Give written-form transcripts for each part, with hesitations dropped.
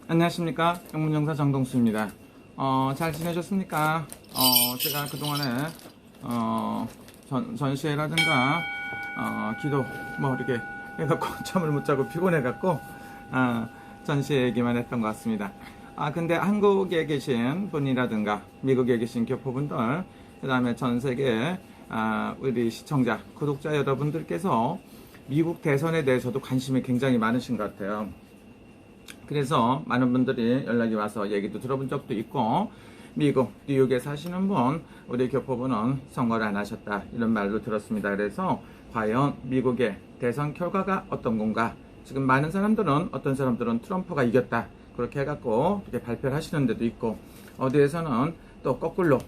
안녕하십니까. 영문영사 정동수입니다. 잘 지내셨습니까? 제가 그동안에 전시회라든가 기도 이렇게 해갖고 잠을 못 자고 피곤해갖고 전시회 얘기만 했던 것 같습니다. 근데 한국에 계신 분이라든가 미국에 계신 교포분들, 그 다음에 전 세계 우리 시청자, 구독자 여러분들께서 미국 대선에 대해서도 관심이 굉장히 많으신 것 같아요. 그래서 많은 분들이 연락이 와서 얘기도 들어본 적도 있고, 미국 뉴욕에 사시는 분, 우리 교포분은 선거를 안 하셨다 이런 말도 들었습니다. 그래서 과연 미국의 대선 결과가 어떤 건가? 지금 많은 사람들은, 어떤 사람들은 트럼프가 이겼다 그렇게 해갖고 이렇게 발표를 하시는 데도 있고, 어디에서는 또 거꾸로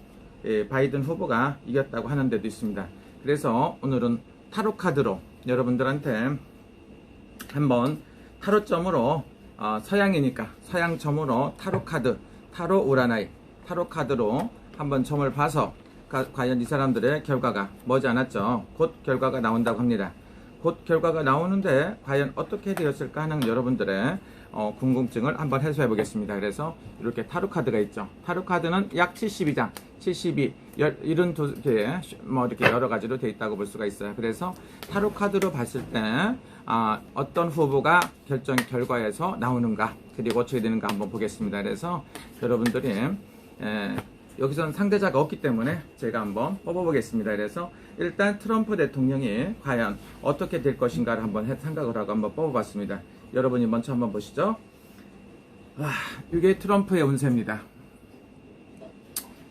바이든 후보가 이겼다고 하는 데도 있습니다. 그래서 오늘은 타로 카드로 여러분들한테 한번 타로점으로 서양이니까 서양점으로 타로 카드, 타로 우라나이, 타로 카드로 한번 점을 봐서 과연 이 사람들의 결과가 머지않았죠. 곧 결과가 나온다고 합니다. 곧 결과가 나오는데 과연 어떻게 되었을까 하는 여러분들의 궁금증을 한번 해소해 보겠습니다. 그래서 이렇게 타로 카드가 있죠. 타로 카드는 약 72장, 72, 72개 이렇게 여러 가지로 되어 있다고 볼 수가 있어요. 그래서 타로 카드로 봤을 때 어떤 후보가 결정 결과에서 나오는가, 그리고 어떻게 되는가 한번 보겠습니다. 그래서 여러분들이 여기서는 상대자가 없기 때문에 제가 한번 뽑아보겠습니다. 그래서 일단 트럼프 대통령이 과연 어떻게 될 것인가를 한번 생각을 하고 한번 뽑아봤습니다. 여러분이 먼저 한번 보시죠. 이게 트럼프의 운세입니다.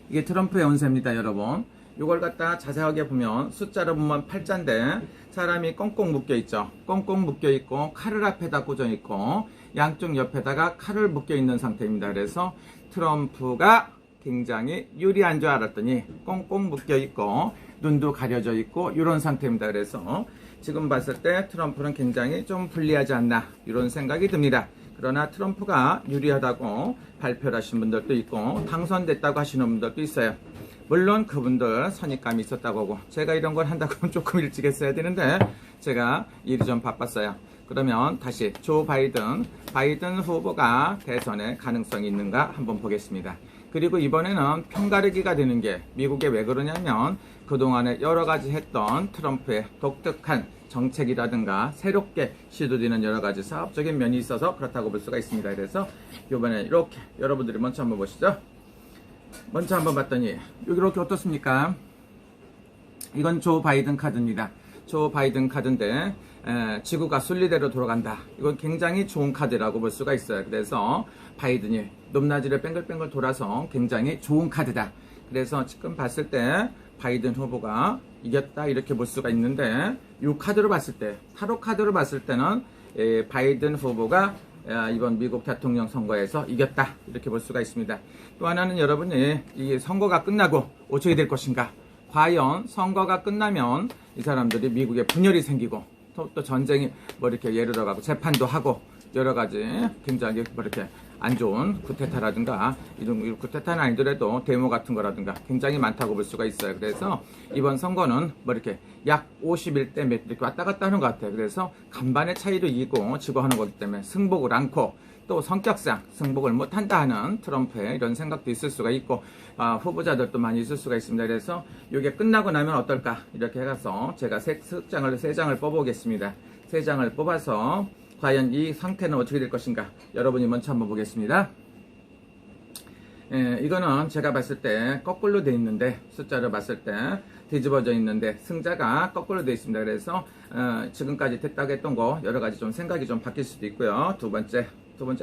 이게 트럼프의 운세입니다, 여러분. 이걸 갖다 자세하게 보면 숫자로 보면 8자인데 사람이 꽁꽁 묶여 있죠. 꽁꽁 묶여 있고 칼을 앞에다 꽂아 있고 양쪽 옆에다가 칼을 묶여 있는 상태입니다. 그래서 트럼프가 굉장히 유리한 줄 알았더니 꽁꽁 묶여 있고 눈도 가려져 있고 이런 상태입니다. 그래서 지금 봤을 때 트럼프는 굉장히 좀 불리하지 않나 이런 생각이 듭니다. 그러나 트럼프가 유리하다고 발표를 하신 분들도 있고 당선됐다고 하시는 분들도 있어요. 물론 그분들 선입감이 있었다고 하고, 제가 이런 걸 한다고 하면 조금 일찍 했어야 되는데 제가 일이 좀 바빴어요. 그러면 다시 조 바이든 후보가 대선에 가능성이 있는가 한번 보겠습니다. 그리고 이번에는 편가르기가 되는 게 미국에 왜 그러냐면 그동안에 여러 가지 했던 트럼프의 독특한 정책이라든가 새롭게 시도되는 여러 가지 사업적인 면이 있어서 그렇다고 볼 수가 있습니다. 그래서 이번에 이렇게 여러분들이 먼저 한번 보시죠. 먼저 한번 봤더니 이렇게 어떻습니까? 이건 조 바이든 카드입니다. 조 바이든 카드인데 지구가 순리대로 돌아간다. 이건 굉장히 좋은 카드라고 볼 수가 있어요. 그래서 바이든이 높낮이를 뺑글뺑글 돌아서 굉장히 좋은 카드다. 그래서 지금 봤을 때 바이든 후보가 이겼다 이렇게 볼 수가 있는데, 이 카드로 봤을 때, 타로 카드로 봤을 때는 바이든 후보가 이번 미국 대통령 선거에서 이겼다 이렇게 볼 수가 있습니다. 또 하나는 여러분이 이 선거가 끝나고 어떻게 될 것인가, 과연 선거가 끝나면 이 사람들이 미국에 분열이 생기고 또 전쟁이 이렇게 예를 들어가고 재판도 하고 여러 가지 굉장히 이렇게 안 좋은 쿠데타라든가 이런 쿠데타는 아니더라도 데모 같은 거라든가 굉장히 많다고 볼 수가 있어요. 그래서 이번 선거는 이렇게 약 51대 몇 이렇게 왔다 갔다 하는 것 같아요. 그래서 간반의 차이로 이기고 지고 하는 거기 때문에 승복을 않고, 또 성격상 승복을 못한다 하는 트럼프의 이런 생각도 있을 수가 있고, 후보자들도 많이 있을 수가 있습니다. 그래서 이게 끝나고 나면 어떨까 이렇게 해서 제가 세 장을 뽑아보겠습니다. 세 장을 뽑아서 과연 이 상태는 어떻게 될 것인가 여러분이 먼저 한번 보겠습니다. 이거는 제가 봤을 때 거꾸로 돼 있는데, 숫자를 봤을 때 뒤집어져 있는데 승자가 거꾸로 돼 있습니다. 그래서 지금까지 됐다고 했던 거 여러 가지 좀 생각이 좀 바뀔 수도 있고요. 두 번째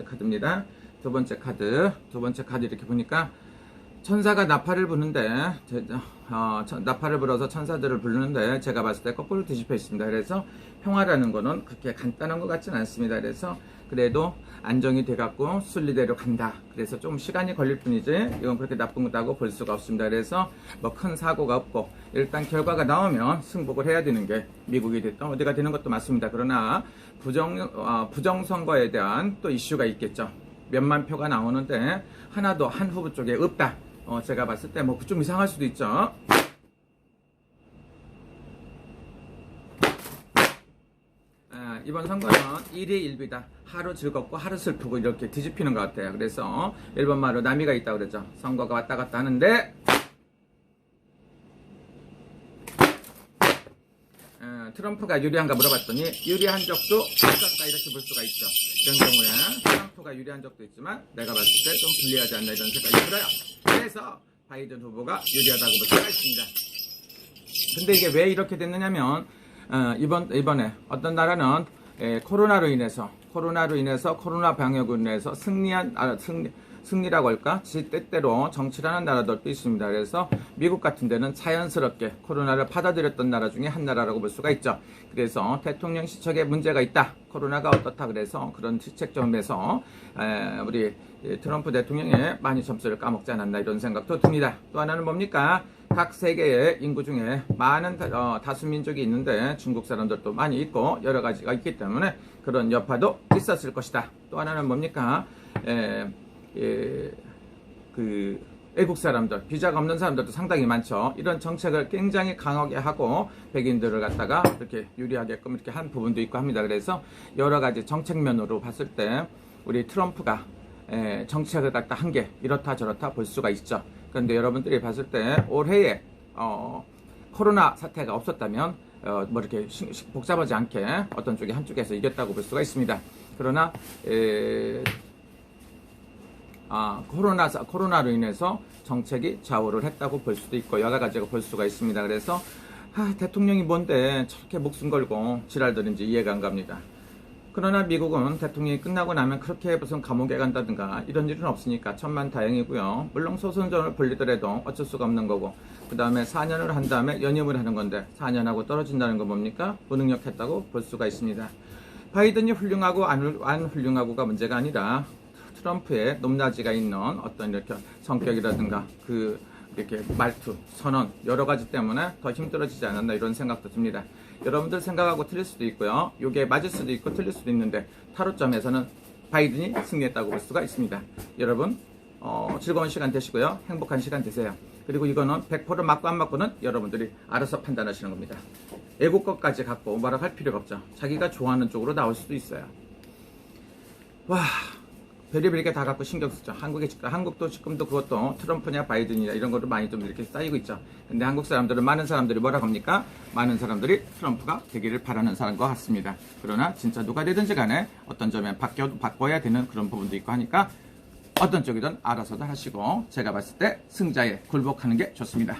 카드입니다. 두 번째 카드 이렇게 보니까 천사가 나팔을 부는데, 나팔을 불어서 천사들을 부르는데 제가 봤을 때 거꾸로 뒤집혀 있습니다. 그래서 평화라는 거는 그렇게 간단한 것 같지는 않습니다. 그래서 그래도 안정이 돼갖고 순리대로 간다. 그래서 좀 시간이 걸릴 뿐이지 이건 그렇게 나쁜 거라고 볼 수가 없습니다. 그래서 큰 사고가 없고, 일단 결과가 나오면 승복을 해야 되는 게 미국이 됐던 어디가 되는 것도 맞습니다. 그러나 부정선거에 대한 또 이슈가 있겠죠. 몇만 표가 나오는데 하나도 한 후보 쪽에 없다. 제가 봤을 때 좀 이상할 수도 있죠. 이번 선거는 일희일비다. 하루 즐겁고 하루 슬프고 이렇게 뒤집히는 것 같아요. 그래서 일본 말로 나미가 있다고 그러죠. 선거가 왔다 갔다 하는데 트럼프가 유리한가 물어봤더니 유리한 적도 있었다 이렇게 볼 수가 있죠. 이런 경우에 트럼프가 유리한 적도 있지만 내가 봤을 때 좀 불리하지 않나 이런 생각이 들어요. 그래서 바이든 후보가 유리하다고 볼 수가 있습니다. 근데 이게 왜 이렇게 됐느냐면 이번에 어떤 나라는 코로나로 인해서 코로나 방역으로 인해서 승리라고 할까? 지 때때로 정치를 하는 나라들도 있습니다. 그래서 미국 같은 데는 자연스럽게 코로나를 받아들였던 나라 중에 한 나라라고 볼 수가 있죠. 그래서 대통령 시책에 문제가 있다. 코로나가 어떻다. 그래서 그런 시책점에서 우리 트럼프 대통령이 많이 점수를 까먹지 않았나 이런 생각도 듭니다. 또 하나는 뭡니까? 각 세계의 인구 중에 많은 다수민족이 있는데 중국 사람들도 많이 있고 여러 가지가 있기 때문에 그런 여파도 있었을 것이다. 또 하나는 뭡니까? 외국 사람들, 비자가 없는 사람들도 상당히 많죠. 이런 정책을 굉장히 강하게 하고 백인들을 갖다가 이렇게 유리하게끔 이렇게 한 부분도 있고 합니다. 그래서 여러 가지 정책면으로 봤을 때 우리 트럼프가 정책을 갖다 한 게 이렇다 저렇다 볼 수가 있죠. 그런데 여러분들이 봤을 때 올해에 코로나 사태가 없었다면 뭐 이렇게 복잡하지 않게 어떤 쪽이 한쪽에서 이겼다고 볼 수가 있습니다. 그러나 코로나로 인해서 정책이 좌우를 했다고 볼 수도 있고 여러 가지가 볼 수가 있습니다. 그래서 대통령이 뭔데 저렇게 목숨 걸고 지랄들인지 이해가 안 갑니다. 그러나 미국은 대통령이 끝나고 나면 그렇게 무슨 감옥에 간다든가 이런 일은 없으니까 천만다행이고요. 물론 소선전을 벌리더라도 어쩔 수가 없는 거고 그 다음에 4년을 한 다음에 연임을 하는 건데 4년하고 떨어진다는 건 뭡니까? 무능력했다고 볼 수가 있습니다. 바이든이 훌륭하고 안 훌륭하고가 문제가 아니라 트럼프의 높낮이가 있는 어떤 이렇게 성격이라든가 이렇게 말투, 선언 여러 가지 때문에 더 힘들어지지 않았나 이런 생각도 듭니다. 여러분들 생각하고 틀릴 수도 있고요. 이게 맞을 수도 있고 틀릴 수도 있는데 타로점에서는 바이든이 승리했다고 볼 수가 있습니다. 여러분 즐거운 시간 되시고요. 행복한 시간 되세요. 그리고 이거는 100% 맞고 안 맞고는 여러분들이 알아서 판단하시는 겁니다. 애국 것까지 갖고 뭐라고 할 필요가 없죠. 자기가 좋아하는 쪽으로 나올 수도 있어요. 와, 별의별 게 다 갖고 신경 쓰죠. 한국도 지금도 그것도 트럼프냐 바이든이냐 이런 거를 많이 좀 이렇게 쌓이고 있죠. 근데 한국 사람들은 많은 사람들이 뭐라고 합니까? 많은 사람들이 트럼프가 되기를 바라는 사람과 같습니다. 그러나 진짜 누가 되든지 간에 어떤 점에 바꿔야 되는 그런 부분도 있고 하니까 어떤 쪽이든 알아서도 하시고 제가 봤을 때 승자에 굴복하는 게 좋습니다.